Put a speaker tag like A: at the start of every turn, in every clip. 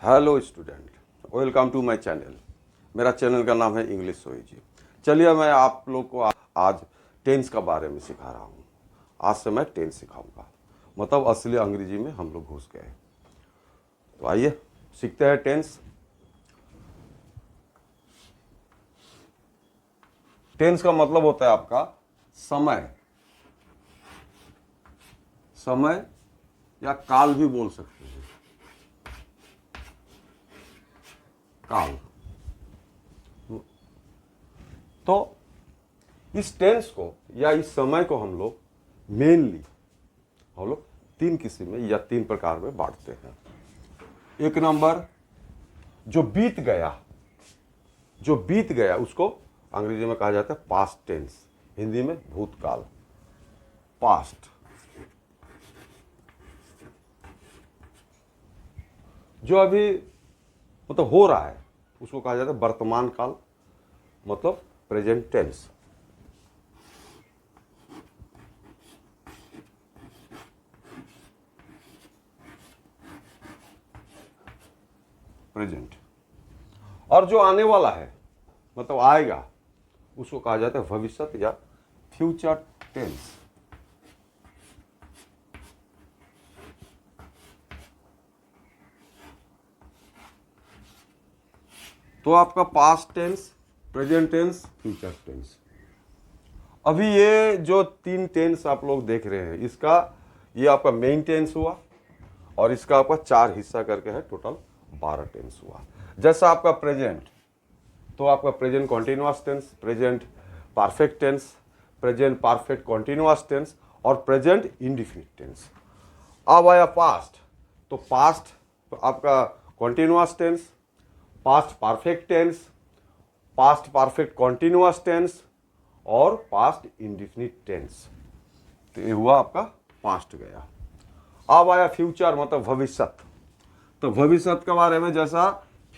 A: Hello student, welcome to my channel. मेरा channel का नाम है इंग्लिश सोई जी। चलिए मैं आप लोग को आज टेंस का बारे में सिखा रहा हूँ। आज से मैं टेंस सिखाऊंगा, मतलब असली अंग्रेजी में हम लोग घुस गए। तो आइए सीखते हैं टेंस। टेंस का मतलब होता है आपका समय, समय या काल भी बोल सकते हैं। काल। तो इस टेंस को या इस समय को हम लोग मेनली तीन किस्म में या तीन प्रकार में बांटते हैं। एक नंबर जो बीत गया उसको अंग्रेजी में कहा जाता है पास्ट टेंस, हिंदी में भूतकाल, पास्ट। जो अभी मतलब हो रहा है उसको कहा जाता है वर्तमान काल, मतलब प्रेजेंट टेंस। प्रेजेंट। और जो आने वाला है मतलब आएगा उसको कहा जाता है भविष्य या फ्यूचर टेंस। तो आपका past tense, present tense, future tense. अभी ये जो तीन टेंस आप लोग देख रहे हैं, इसका ये आपका मेन टेंस हुआ और इसका आपका चार हिस्सा करके है, टोटल 12 टेंस हुआ। जैसा आपका प्रेजेंट, तो आपका present continuous tense, present perfect tense, present perfect continuous tense और प्रेजेंट इंडेफिनिट टेंस। अब आया पास्ट, तो पास्ट आपका continuous tense, past perfect tense, past perfect continuous tense और पास्ट इंडेफिनिट टेंस। तो ये हुआ आपका पास्ट गया। अब आया फ्यूचर, मतलब भविष्य। तो भविष्य के बारे में जैसा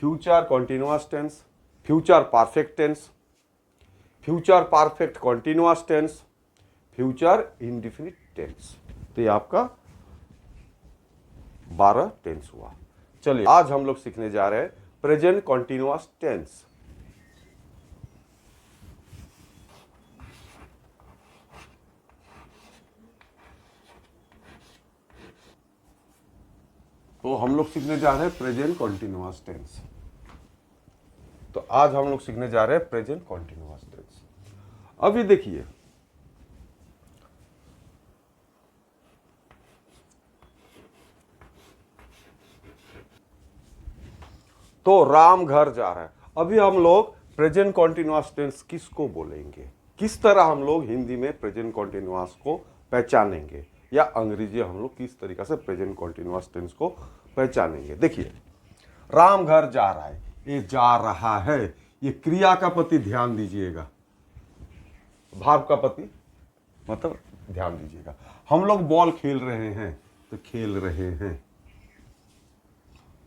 A: future continuous tense, future perfect tense, future perfect continuous tense, future indefinite tense. तो ये आपका 12 टेंस हुआ। चलिए आज हम लोग सीखने जा रहे हैं प्रेजेंट कॉन्टिन्यूअस टेंस। तो हम लोग सीखने जा रहे हैं प्रेजेंट कॉन्टिन्यूअस टेंस। तो आज हम लोग सीखने जा रहे हैं प्रेजेंट कॉन्टिन्यूअस टेंस। अभी देखिए, तो राम घर जा रहा है। अभी हम लोग प्रेजेंट कॉन्टिन्यूअस टेंस किसको बोलेंगे, किस तरह हम लोग हिंदी में प्रेजेंट कॉन्टिन्यूअस को पहचानेंगे, या अंग्रेजी हम लोग किस तरीके से प्रेजेंट कॉन्टिन्यूअस टेंस को पहचानेंगे। देखिए, राम घर जा रहा है, ये जा रहा है, ये क्रिया का प्रति ध्यान दीजिएगा, भाव का प्रति मतलब ध्यान दीजिएगा। हम लोग बॉल खेल रहे हैं, तो खेल रहे हैं।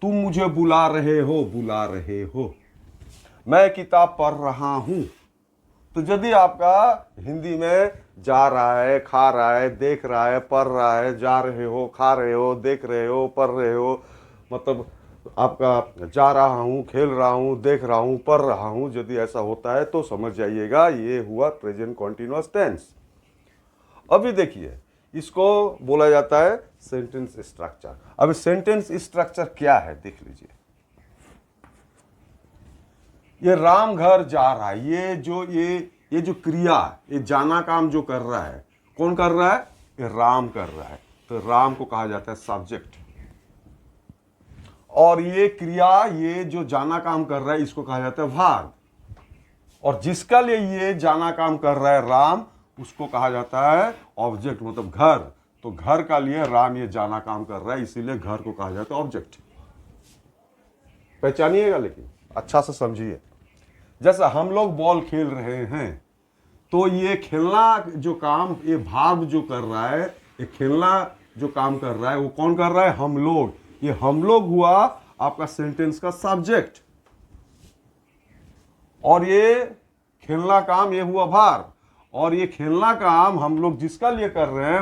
A: तुम मुझे बुला रहे हो। मैं किताब पढ़ रहा हूं। तो यदि आपका हिंदी में जा रहा है, खा रहा है, देख रहा है, पढ़ रहा है, जा रहे हो, खा रहे हो, देख रहे हो, पढ़ रहे हो, मतलब आपका जा रहा हूं, खेल रहा हूं, देख रहा हूं, पढ़ रहा हूं, यदि ऐसा होता है तो समझ जाइएगा ये हुआ प्रेजेंट कॉन्टिन्यूअस टेंस। अभी देखिए, इसको बोला जाता है सेंटेंस स्ट्रक्चर। अब सेंटेंस स्ट्रक्चर क्या है देख लीजिए। ये राम घर जा रहा है, ये जो क्रिया, ये जाना काम जो कर रहा है, कौन कर रहा है? ये राम कर रहा है। तो राम को कहा जाता है सब्जेक्ट। और ये क्रिया, ये जो जाना काम कर रहा है, इसको कहा जाता है वर्ब। और जिसका लिए ये जाना काम कर रहा है राम, उसको कहा जाता है ऑब्जेक्ट, मतलब घर। तो घर का लिए राम ये जाना काम कर रहा है, इसीलिए घर को कहा जाता है ऑब्जेक्ट। पहचानिएगा, लेकिन अच्छा से समझिए। जैसा हम लोग बॉल खेल रहे हैं, तो ये खेलना जो काम, ये भाव जो कर रहा है, ये खेलना जो काम कर रहा है, वो कौन कर रहा है? हम लोग। ये हम लोग हुआ आपका सेंटेंस का सब्जेक्ट, और ये खेलना काम ये हुआ भार। और ये खेलना काम हम लोग जिसका लिए कर रहे हैं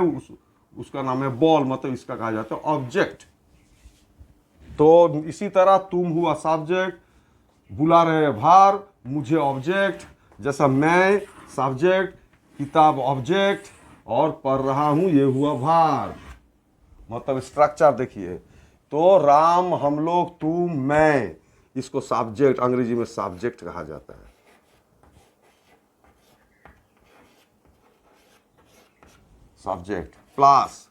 A: उसका नाम है बॉल, मतलब इसका कहा जाता है ऑब्जेक्ट। तो इसी तरह तुम हुआ सब्जेक्ट, बुला रहे भार, मुझे ऑब्जेक्ट, जैसा मैं सब्जेक्ट, किताब ऑब्जेक्ट और पढ़ रहा हूं ये हुआ भार। मतलब स्ट्रक्चर देखिए, तो राम, हम लोग, तुम, मैं, इसको सब्जेक्ट, अंग्रेजी में सब्जेक्ट कहा जाता है। सब्जेक्ट प्लस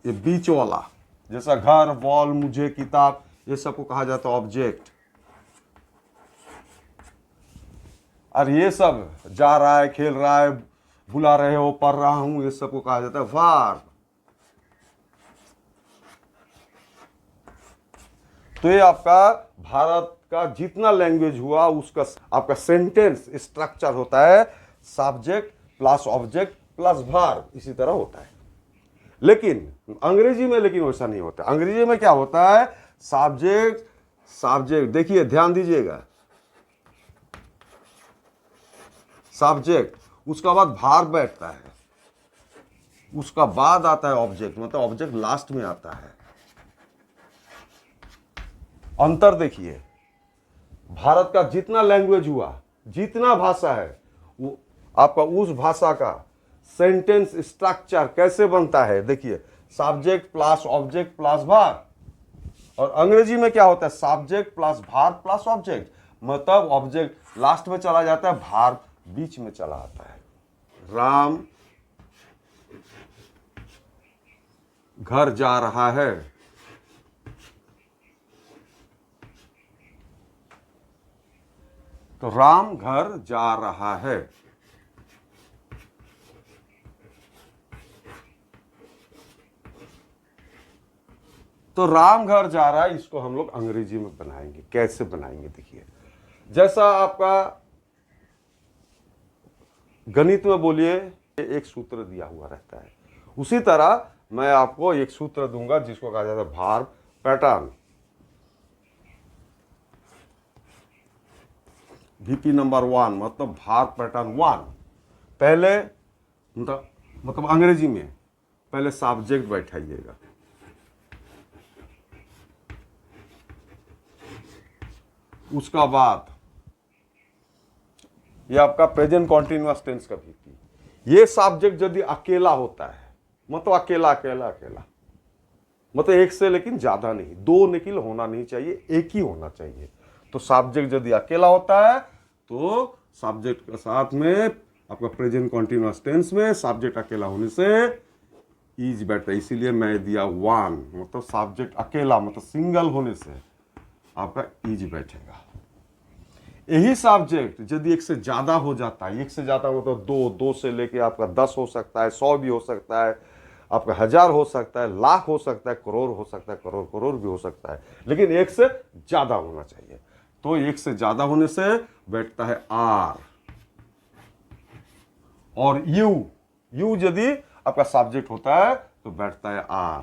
A: ये बीच वाला, जैसा घर, बॉल, मुझे, किताब, ये सबको कहा जाता है ऑब्जेक्ट। और ये सब जा रहा है, खेल रहा है, बुला रहे हो, पढ़ रहा हूं, ये सबको कहा जाता है वर्ब। तो ये आपका भारत का जितना लैंग्वेज हुआ उसका आपका सेंटेंस स्ट्रक्चर होता है subject plus object plus verb, इसी तरह होता है। लेकिन अंग्रेजी में वैसा नहीं होता। अंग्रेजी में क्या होता है, सब्जेक्ट सब्जेक्ट, देखिए ध्यान दीजिएगा, सब्जेक्ट, उसका बाद वर्ब बैठता है, उसका बाद आता है ऑब्जेक्ट, मतलब ऑब्जेक्ट लास्ट में आता है। अंतर देखिए, भारत का जितना लैंग्वेज हुआ, जितना भाषा है, वो आपका उस भाषा का सेंटेंस स्ट्रक्चर कैसे बनता है, देखिए subject plus object plus verb. और अंग्रेजी में क्या होता है, subject plus verb plus object, मतलब ऑब्जेक्ट लास्ट में चला जाता है, वर्ब बीच में चला आता है। राम घर जा रहा है, तो राम घर जा रहा है। तो राम घर जा रहा है, इसको हम लोग अंग्रेजी में बनाएंगे। कैसे बनाएंगे देखिए, जैसा आपका गणित में बोलिए एक सूत्र दिया हुआ रहता है, उसी तरह मैं आपको एक सूत्र दूंगा जिसको कहा जाता है वर्ब पैटर्न। VP नंबर 1 मतलब वर्ब पैटर्न 1। पहले मतलब अंग्रेजी में पहले सब्जेक्ट बैठाइएगा, उसका बाद ये आपका प्रेजेंट कॉन्टिन्यूअस टेंस का VP। ये सब्जेक्ट यदि अकेला होता है, मतलब अकेला अकेला अकेला, मतलब एक से लेकिन ज्यादा नहीं, दो निकिल होना नहीं चाहिए, एक ही होना चाहिए। तो सब्जेक्ट यदि अकेला होता है तो सब्जेक्ट के साथ में आपका प्रेजेंट कॉन्टिन्यूअस टेंस में सब्जेक्ट अकेला होने से इज बैठता है, इसीलिए मैं दिया 1, मतलब सब्जेक्ट अकेला मतलब सिंगल होने से आपका इज बैठेगा। यही सब्जेक्ट यदि एक से ज्यादा हो जाता है, एक से ज्यादा हो तो दो से लेके आपका 10 हो सकता है, 100 भी हो सकता है, आपका 1000 हो सकता है, लाख हो सकता है, करोड़ हो सकता है, करोड़ करोड़ भी हो सकता है, लेकिन एक से ज्यादा होना चाहिए। तो एक से ज्यादा होने से बैठता है आर। और यू यदि आपका सब्जेक्ट होता है तो बैठता है आर।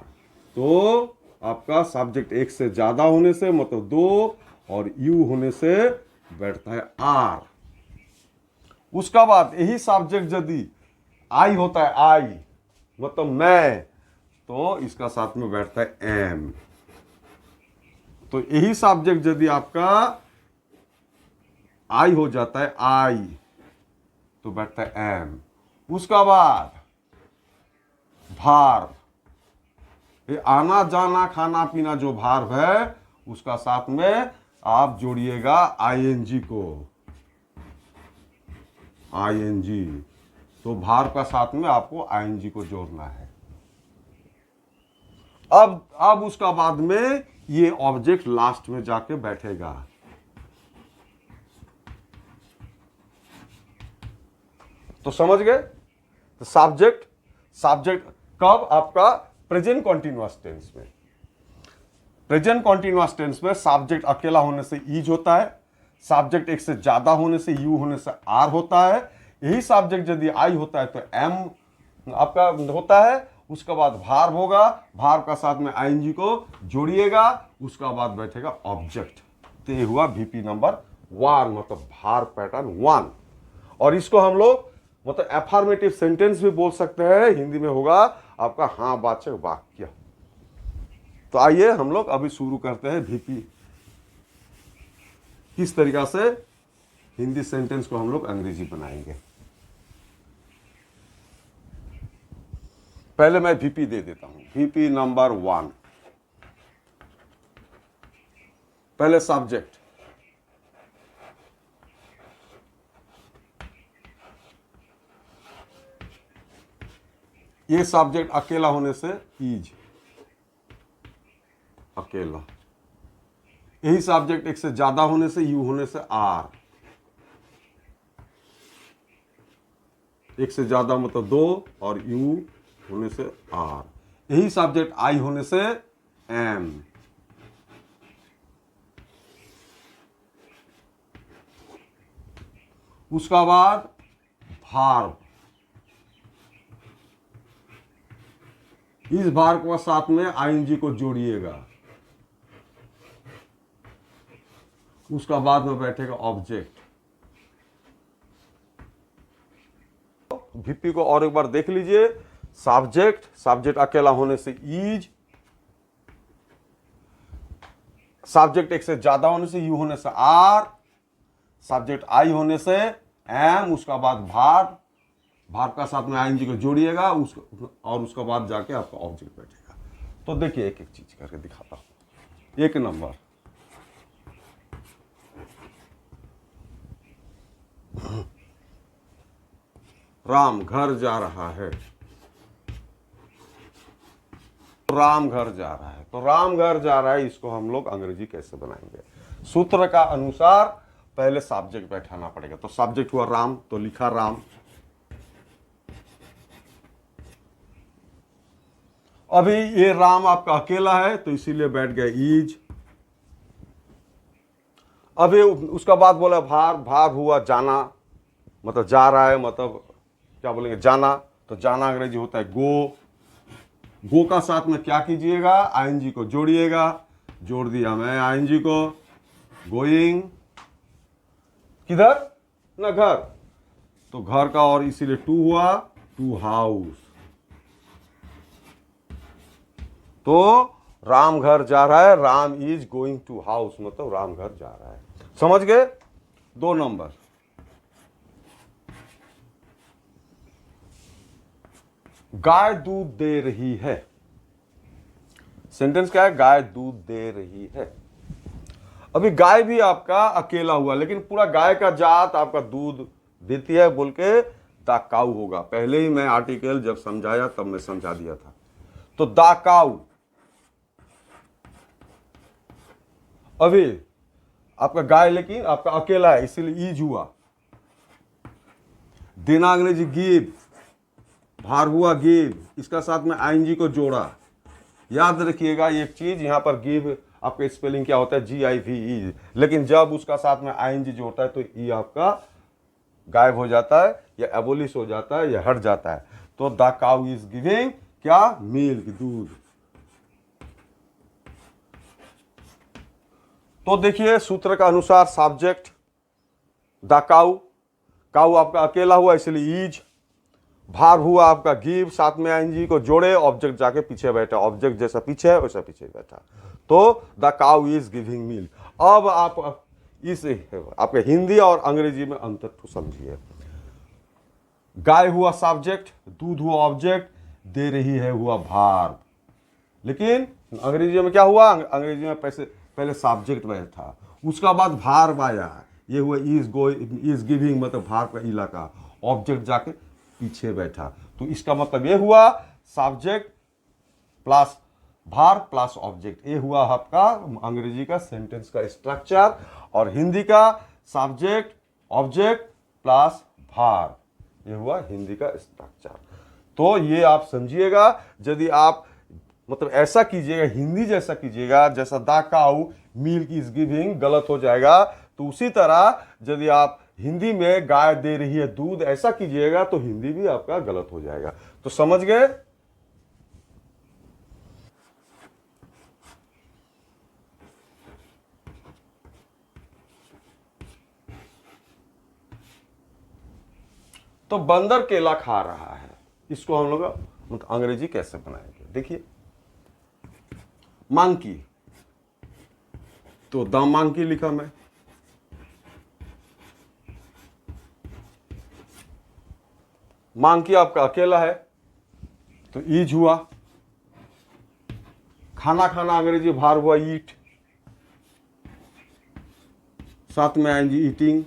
A: तो आपका सब्जेक्ट एक से ज्यादा होने से मतलब 2 और यू होने से बैठता है आर। उसका बाद यही सब्जेक्ट यदि आई होता है, आई मतलब मैं, तो इसका साथ में बैठता है एम। तो यही सब्जेक्ट यदि आपका आई हो जाता है, आई, तो बैठता है एम। उसका बाद भार, ये आना जाना खाना पीना जो भार है उसका साथ में आप जोड़िएगा आईएनजी को, आईएनजी। तो भार का साथ में आपको आईएनजी को जोड़ना है। अब उसका बाद में ये ऑब्जेक्ट लास्ट में जाके बैठेगा। तो समझ गए, तो सब्जेक्ट कब आपका प्रेजेंट कॉन्टिन्यूअस टेंस में, प्रेजेंट कॉन्टिन्यूअस टेंस में सब्जेक्ट अकेला होने से इज होता है, सब्जेक्ट एक से ज्यादा होने से यू होने से आर होता है। यही सब्जेक्ट यदि आई होता है तो एम आपका होता है। उसके बाद भार्ब होगा, भार्ब का साथ में आईएनजी को जोड़िएगा, उसका बाद बैठेगा ऑब्जेक्ट। तो ये हुआ VP नंबर 1 मतलब भार्ब पैटर्न 1। और इसको हम लोग मतलब एफर्मेटिव सेंटेंस भी बोल सकते हैं, हिंदी में होगा आपका हाँ वाचक वाक्य। तो आइए हम लोग अभी शुरू करते हैं VP, किस तरीका से हिंदी सेंटेंस को हम लोग अंग्रेजी बनाएंगे। पहले मैं VP दे देता हूं। VP नंबर 1, पहले सब्जेक्ट, ये सब्जेक्ट अकेला होने से इज, अकेला। यही सब्जेक्ट एक से ज्यादा होने से, यू होने से आर, एक से ज्यादा मतलब 2 और यू होने से आर। यही सब्जेक्ट आई होने से एम। उसका बाद भार्ब, इस भार्ब के साथ में आईएनजी को जोड़िएगा। उसका बाद में बैठेगा ऑब्जेक्ट। VP को और एक बार देख लीजिए। सब्जेक्ट, सब्जेक्ट अकेला होने से इज, सब्जेक्ट एक से ज्यादा होने से, यू होने से आर, सब्जेक्ट आई होने से एम, उसका बाद भार्ब, भार्ब का साथ में आईएनजी को जोड़िएगा और उसका बाद जाके आपका ऑब्जेक्ट बैठेगा। तो देखिए एक एक चीज करके दिखाता हूं। 1 नंबर, राम घर जा रहा है। राम घर जा रहा है, तो राम घर जा रहा है, इसको हम लोग अंग्रेजी कैसे बनाएंगे? सूत्र का अनुसार पहले सब्जेक्ट बैठाना पड़ेगा। तो सब्जेक्ट हुआ राम, तो लिखा राम। अभी ये राम आपका अकेला है तो इसीलिए बैठ गया इज। अभी उसका बाद बोला भार्ब, भार्ब हुआ जाना, मतलब जा रहा है, मतलब क्या बोलेंगे, जाना। तो जाना अंग्रेजी होता है गो। गो का साथ में क्या कीजिएगा, आईएनजी को जोड़िएगा। जोड़ दिया मैं आईएनजी को, गोइंग, किधर ना घर, तो घर का और इसीलिए टू हुआ, टू हाउस। तो राम घर जा रहा है, Ram is going to house, मतलब राम घर जा रहा है। समझ गए? 2 नंबर, गाय दूध दे रही है। सेंटेंस क्या है? गाय दूध दे रही है। अभी गाय भी आपका अकेला हुआ, लेकिन पूरा गाय का जात आपका दूध देती है बोल के द काऊ होगा। पहले ही मैं आर्टिकल जब समझाया तब मैं समझा दिया था। तो द काऊ, अभी आपका गाय लेकिन आपका अकेला है, इसीलिए ईज हुआ। देना अंग्रेजी गिव, भार हुआ गिव, इसका साथ में आईएनजी को जोड़ा। याद रखिएगा एक चीज, यहां पर गिव आपका स्पेलिंग क्या होता है? GIV, लेकिन जब उसका साथ में आईएनजी जोड़ता है तो ई आपका गायब हो जाता है, या एबोलिश हो जाता है, या हट जाता है। तो द काउ इज गिविंग क्या? मिल्क, दूध। तो देखिए सूत्र का अनुसार सब्जेक्ट द काउ, काउ आपका अकेला हुआ इसलिए इज, भार हुआ आपका गिव, साथ में आईएनजी को जोड़े, ऑब्जेक्ट जाके पीछे बैठा, ऑब्जेक्ट जैसा पीछे है वैसा पीछे बैठा। तो the cow is giving milk. अब आप इस आपके हिंदी और अंग्रेजी में अंतर तो समझिए। गाय हुआ सब्जेक्ट, दूध हुआ ऑब्जेक्ट, दे रही है हुआ भार। लेकिन अंग्रेजी में क्या हुआ? अंग्रेजी में पहले सब्जेक्ट बैठा, उसका बाद भार आया, ये हुआ इज गिविंग, मतलब भार का इलाका, ऑब्जेक्ट जाके पीछे बैठा। तो इसका मतलब ये हुआ सब्जेक्ट प्लस भार प्लस ऑब्जेक्ट। ये हुआ आपका अंग्रेजी का सेंटेंस का स्ट्रक्चर, और हिंदी का सब्जेक्ट ऑब्जेक्ट प्लस भार, ये हुआ हिंदी का स्ट्रक्चर। तो ये आप समझिएगा, यदि आप मतलब ऐसा कीजिएगा, हिंदी जैसा कीजिएगा, जैसा the cow milk is giving गलत हो जाएगा, तो उसी तरह यदि आप हिंदी में गाय दे रही है दूध ऐसा कीजिएगा तो हिंदी भी आपका गलत हो जाएगा। तो समझ गए? तो बंदर केला खा रहा है, इसको हम लोग अंग्रेजी कैसे बनाएंगे? देखिए, मांकी, तो द मांकी लिखा मैं। मांकी आपका अकेला है तो ईज हुआ। खाना खाना अंग्रेजी भार हुआ ईट, साथ में आएंगी ईटिंग।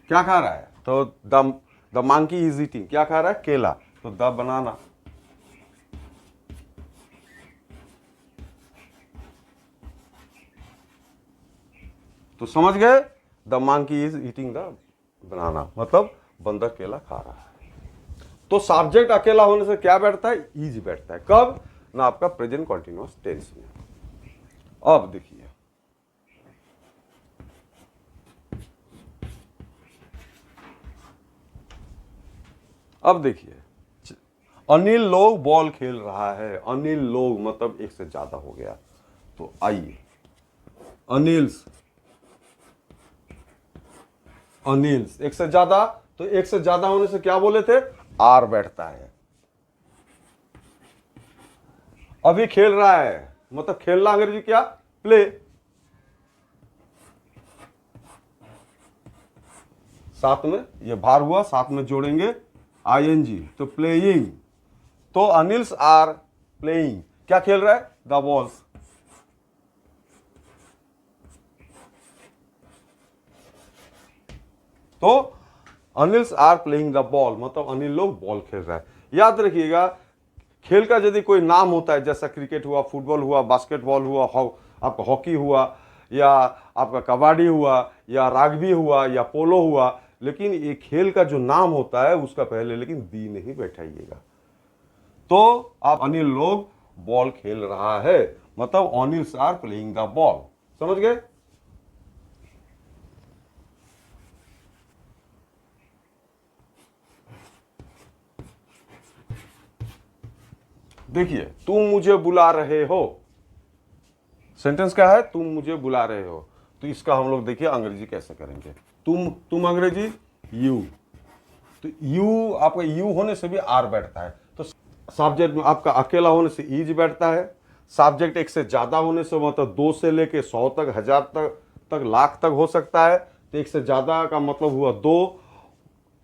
A: क्या खा रहा है? तो द मांकी इज ईटिंग, क्या खा रहा है? केला, तो द बनाना। तो समझ गए, the मांकी is eating the banana, मतलब बंदर केला खा रहा है। तो सब्जेक्ट अकेला होने से क्या बैठता है? इज बैठता है। कब? ना आपका प्रेजेंट कॉन्टिन्यूअस टेंस में। अब देखिए, अब देखिए, अनिल लोग बॉल खेल रहा है। अनिल लोग मतलब एक से ज्यादा हो गया, तो आइए अनिल्स, अनिल्स एक से ज्यादा, तो एक से ज्यादा होने से क्या बोले थे? आर बैठता है। अभी खेल रहा है मतलब खेलना अंग्रेजी क्या? प्ले। साथ में ये भार हुआ, साथ में जोड़ेंगे आईएनजी, तो प्लेइंग। तो अनिल्स आर प्लेइंग, क्या खेल रहा है? The balls. तो अनिल्स आर प्लेइंग द बॉल, मतलब अनिल लोग बॉल खेल रहा है। याद रखिएगा, खेल का यदि कोई नाम होता है, जैसा क्रिकेट हुआ, फुटबॉल हुआ, बास्केटबॉल हुआ, आपका हॉकी हुआ, या आपका कबड्डी हुआ, या राग्बी हुआ, या पोलो हुआ, लेकिन ये खेल का जो नाम होता है उसका पहले लेकिन दी नहीं बैठाइएगा। तो आप अनिल लोग बॉल खेल रहा है, मतलब Anils are playing the ball. समझ गए? देखिए, तुम मुझे बुला रहे हो, सेंटेंस क्या है? तुम मुझे बुला रहे हो। तो इसका हम लोग देखिए अंग्रेजी कैसे करेंगे। तुम अंग्रेजी यू, तो यू आपका यू होने से भी आर बैठता है। तो सब्जेक्ट में आपका अकेला होने से ईज बैठता है। सब्जेक्ट एक से ज्यादा होने से मतलब 2 से लेके 100 तक, 1000 तक, लाख तक हो सकता है। तो एक से ज्यादा का मतलब हुआ 2,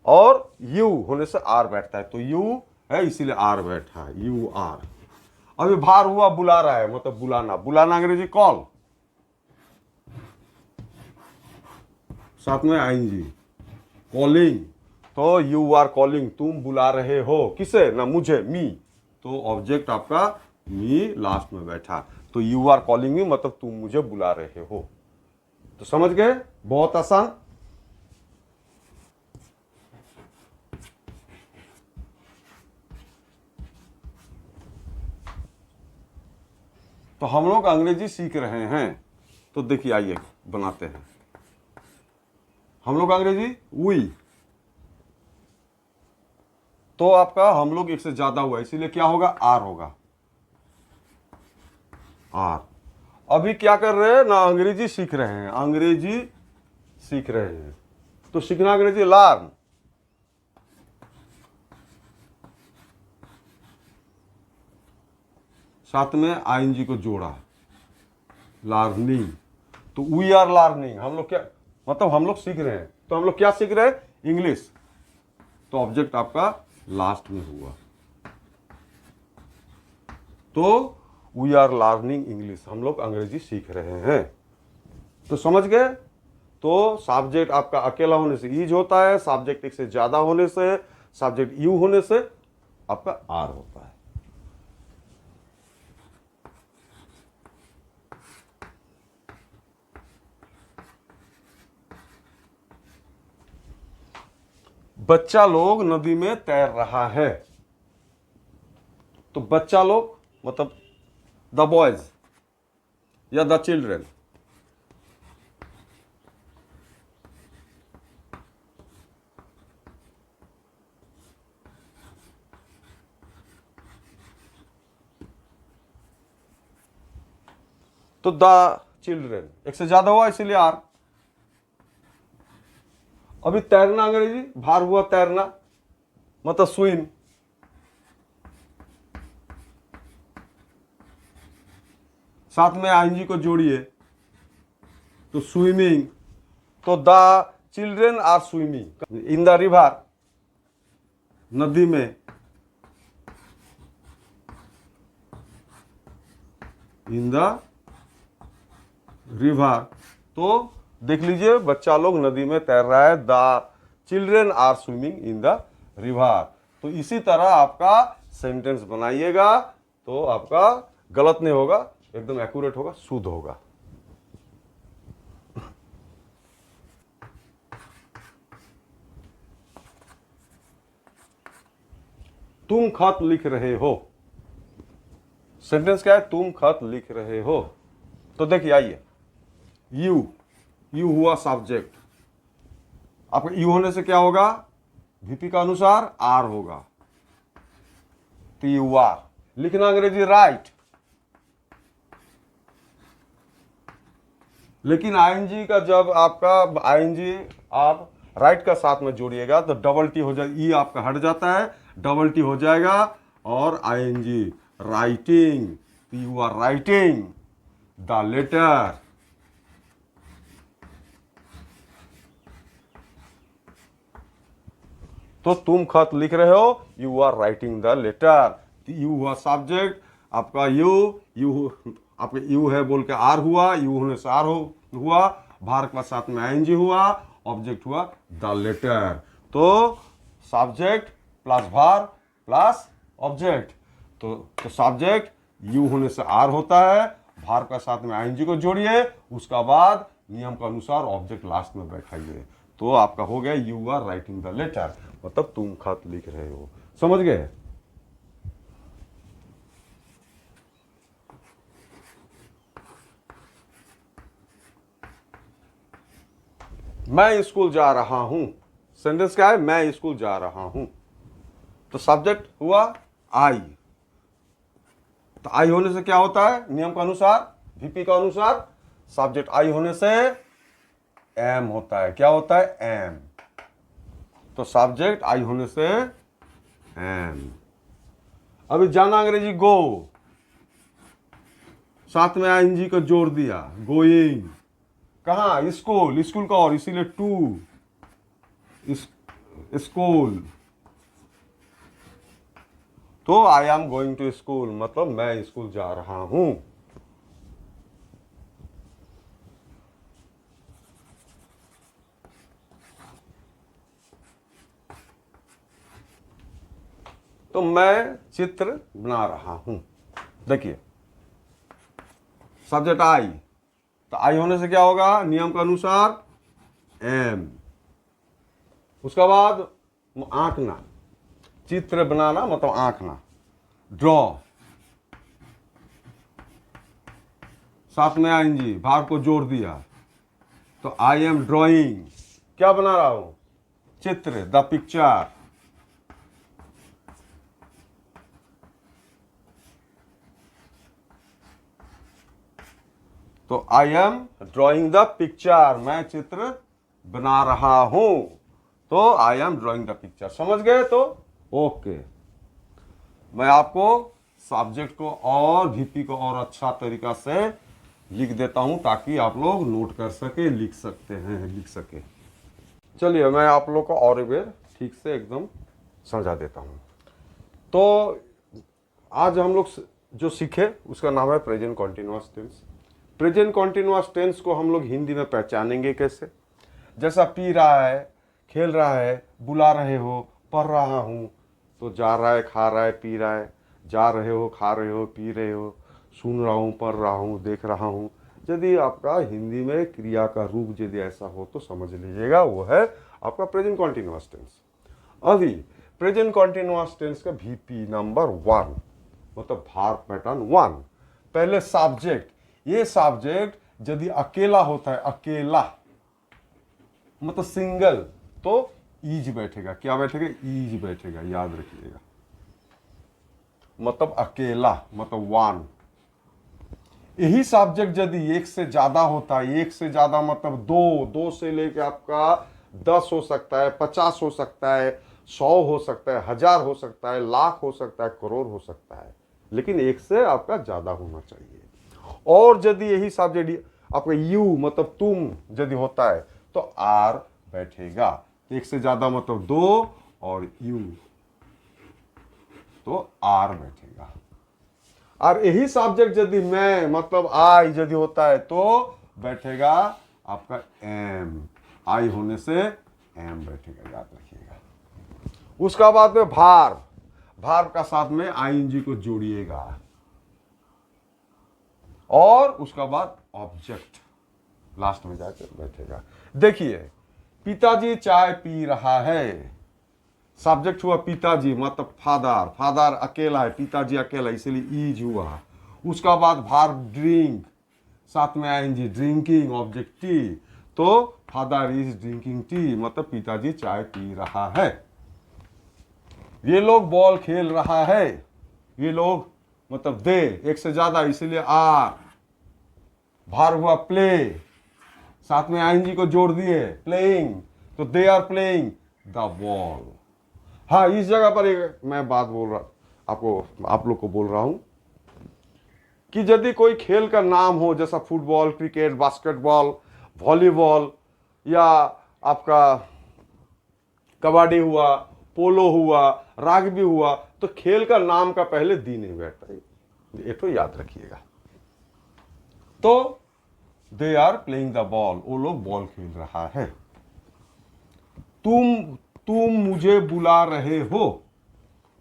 A: और यू होने से आर बैठता है, तो यू है इसीलिए आर बैठा है, यू आर। अभी भार हुआ बुला रहा है, मतलब बुलाना। बुलाना अंग्रेजी कॉल, साथ में आएंगी कॉलिंग। तो यू आर कॉलिंग, तुम बुला रहे हो किसे? ना मुझे, मी। तो ऑब्जेक्ट आपका मी लास्ट में बैठा, तो यू आर कॉलिंग मी मतलब तुम मुझे बुला रहे हो। तो समझ गए? बहुत आसान। तो हम लोग अंग्रेजी सीख रहे हैं, तो देखिए आइए बनाते हैं हम लोग अंग्रेजी। वी, तो आपका हम लोग एक से ज्यादा हुआ, इसीलिए क्या होगा? आर होगा, आर। अभी क्या कर रहे हैं ना? अंग्रेजी सीख रहे हैं, अंग्रेजी सीख रहे हैं। तो सीखना अंग्रेजी लर्न, साथ में आईएनजी को जोड़ा, लर्निंग। तो वी आर लर्निंग, हम लोग क्या मतलब हम लोग सीख रहे हैं। तो हम लोग क्या सीख रहे हैं? इंग्लिश। तो ऑब्जेक्ट आपका लास्ट में हुआ, तो वी आर लर्निंग इंग्लिश, हम लोग अंग्रेजी सीख रहे हैं। तो समझ गए? तो सब्जेक्ट आपका अकेला होने से ईज होता है, सब्जेक्ट एक से ज्यादा होने से, सब्जेक्ट यू होने से आपका आर होता है। बच्चा लोग नदी में तैर रहा है। तो बच्चा लोग मतलब द बॉयज या द चिल्ड्रेन। तो द चिल्ड्रेन एक से ज्यादा हुआ इसीलिए आर। अभी तैरना अंग्रेजी भार हुआ तैरना, मतलब स्विम। साथ में आईएनजी को जोड़िए तो स्विमिंग, तो the children are swimming in the river, नदी में, इन द रिवर। तो देख लीजिए बच्चा लोग नदी में तैर रहा है, the children are swimming in the river. तो इसी तरह आपका सेंटेंस बनाइएगा तो आपका गलत नहीं होगा, एकदम एक्यूरेट होगा, शुद्ध होगा। तुम खत लिख रहे हो, सेंटेंस क्या है? तुम खत लिख रहे हो। तो देखिए आइए, यू हुआ सब्जेक्ट, आपका यू होने से क्या होगा? वीपी का अनुसार आर होगा, तो यू आर। लिखना अंग्रेजी राइट, लेकिन आईएनजी का जब आपका आईएनजी आप राइट का साथ में जोड़िएगा तो डबल टी हो जाएगा, ई आपका हट जाता है, डबल टी हो जाएगा और ING writing, you are writing the letter. तो तुम खत लिख रहे हो, you are writing the letter. You हुआ सब्जेक्ट, आपका यू आपका यू है बोल के आर हुआ, यू होने से आर हुआ, भार का साथ में आईएनजी हुआ, ऑब्जेक्ट हुआ द लेटर। तो सब्जेक्ट प्लस भार प्लस ऑब्जेक्ट, तो सब्जेक्ट यू होने से आर होता है, भार का साथ में आईएनजी को जोड़िए, उसका बाद नियम के अनुसार ऑब्जेक्ट लास्ट में बैठाइए, तो आपका हो गया you are writing the letter, मतलब तुम खत लिख रहे हो। समझ गए? मैं स्कूल जा रहा हूं, सेंटेंस क्या है? मैं स्कूल जा रहा हूं। तो सब्जेक्ट हुआ आई, तो आई होने से क्या होता है? नियम के अनुसार, वीपी का अनुसार, सब्जेक्ट आई होने से एम होता है। क्या होता है? एम। तो सब्जेक्ट आई होने से एम। अभी जाना अंग्रेजी गो, साथ में आईएनजी को जोड़ दिया, गोइंग। कहाँ? स्कूल, स्कूल का और, इसीलिए टू स्कूल। तो I am going to school, मतलब मैं स्कूल जा रहा हूं। तो मैं चित्र बना रहा हूं। देखिए सब्जेक्ट आई, तो आई होने से क्या होगा? नियम के अनुसार एम। उसके बाद आंकना, चित्र बनाना मतलब आंकना, ड्रॉ, साथ में आईएनजी, भाग को जोड़ दिया, तो आई एम ड्रॉइंग, क्या बना रहा हूं? चित्र, द पिक्चर। तो I am drawing the picture, मैं चित्र बना रहा हूं, तो I am drawing the picture. समझ गए? तो ओके, मैं आपको सब्जेक्ट को और वीपी को और अच्छा तरीका से लिख देता हूं ताकि आप लोग नोट कर सके, लिख सके। चलिए मैं आप लोग को और एक बार ठीक से एकदम समझा देता हूं। तो आज हम लोग जो सीखे उसका नाम है present continuous tense. Present continuous tense को हम लोग हिंदी में पहचानेंगे कैसे? जैसा पी रहा है, खेल रहा है, बुला रहे हो, पढ़ रहा हूँ, तो जा रहा है, खा रहा है, पी रहा है, जा रहे हो, खा रहे हो, पी रहे हो, सुन रहा हूँ, पढ़ रहा हूँ, देख रहा हूँ। यदि आपका हिंदी में क्रिया का रूप यदि ऐसा हो तो समझ लीजिएगा वो है आपका प्रेजेंट कॉन्टिन्यूअस टेंस। अभी प्रेजेंट कॉन्टिन्यूअस टेंस का वीपी नंबर 1 मतलब भार पैटर्न 1। पहले सब्जेक्ट, ये सब्जेक्ट यदि अकेला होता है, अकेला मतलब सिंगल, तो ईज बैठेगा। क्या बैठेगा? ईज बैठेगा, याद रखिएगा। मतलब अकेला मतलब 1। यही सब्जेक्ट यदि एक से ज्यादा होता है, एक से ज्यादा मतलब 2 से लेके आपका 10 हो सकता है, 50 हो सकता है, 100 हो सकता है, 1000 हो सकता है, लाख हो सकता है, करोड़ हो सकता है, लेकिन एक से आपका ज्यादा होना चाहिए। और यदि यही सब्जेक्ट आपका यू मतलब तुम यदि होता है तो आर बैठेगा। एक से ज्यादा मतलब दो और यू तो आर बैठेगा। और यही सब्जेक्ट यदि मैं मतलब आई यदि होता है तो बैठेगा आपका एम, आई होने से एम बैठेगा, याद रखिएगा। उसका बाद में भार, भार का साथ में आईएनजी को जोड़िएगा और उसका बाद ऑब्जेक्ट लास्ट में जाकर बैठेगा। देखिए पिताजी चाय पी रहा है, सब्जेक्ट हुआ पिताजी मतलब फादर, फादर अकेला है, पिताजी अकेला इसलिए ईज हुआ। उसका बाद भार ड्रिंक, साथ में आएंगे ड्रिंकिंग, ऑब्जेक्ट टी, तो फादर इज ड्रिंकिंग टी मतलब पिताजी चाय पी रहा है। ये लोग बॉल खेल रहा है, ये लोग मतलब दे एक से ज्यादा इसलिए आर। भार हुआ प्ले, साथ में आईएनजी को जोड़ दिए प्लेइंग तो they are playing the ball. हाँ इस जगह पर एक मैं बात बोल रहा आपको, आप लोग को बोल रहा हूं कि यदि कोई खेल का नाम हो जैसा फुटबॉल, क्रिकेट, बास्केटबॉल, वॉलीबॉल या आपका कबड्डी हुआ, पोलो हुआ, राग्बी हुआ, तो खेल का नाम का पहले दी नहीं बैठता, ये तो याद रखिएगा। तो they are playing the ball, वो लोग बॉल खेल रहा है। तुम मुझे बुला रहे हो,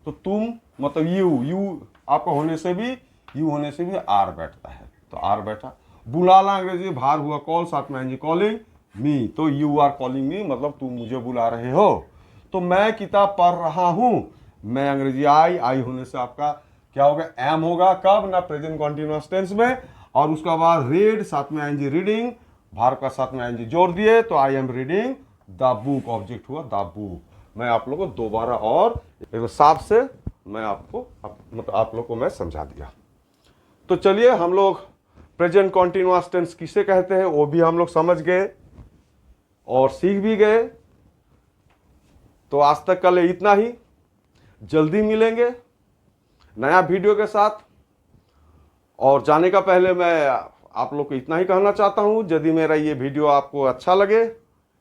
A: तो तुम मतलब यू आपका होने से भी, यू होने से भी आर बैठता है तो आर बैठा। बुलाना अंग्रेजी भार हुआ कॉल, साथ में कॉलिंग मी तो यू आर कॉलिंग मी मतलब तुम मुझे बुला रहे हो। तो मैं किताब पढ़ रहा हूं, मैं अंग्रेजी आई होने से आपका क्या होगा एम होगा, कब ना प्रेजेंट कॉन्टिन्यूअस टेंस में। और उसका बाद रीड, साथ में आएंगे रीडिंग, भार का साथ में आएंगे जोड़ दिए तो I am reading the book, object हुआ द बुक। मैं आप लोगों को दोबारा और एक साफ से मैं आपको मतलब आप लोग को मैं समझा दिया। तो चलिए हम लोग प्रेजेंट कॉन्टिन्यूअस टेंस किसे कहते हैं वो भी हम लोग समझ गए और सीख भी गए। तो आज तक के लिए इतना ही, जल्दी मिलेंगे नया वीडियो के साथ। और जाने का पहले मैं आप लोग को इतना ही कहना चाहता हूं, यदि मेरा ये वीडियो आपको अच्छा लगे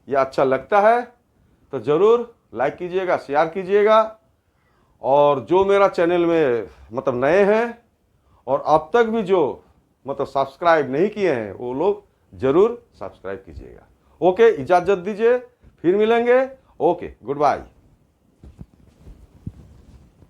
A: या अच्छा लगता है तो जरूर लाइक कीजिएगा, शेयर कीजिएगा। और जो मेरा चैनल में मतलब नए हैं और अब तक भी जो मतलब सब्सक्राइब नहीं किए हैं वो लोग जरूर सब्सक्राइब कीजिएगा। ओके, इजाजत दीजिए, फिर मिलेंगे। Okay, good bye.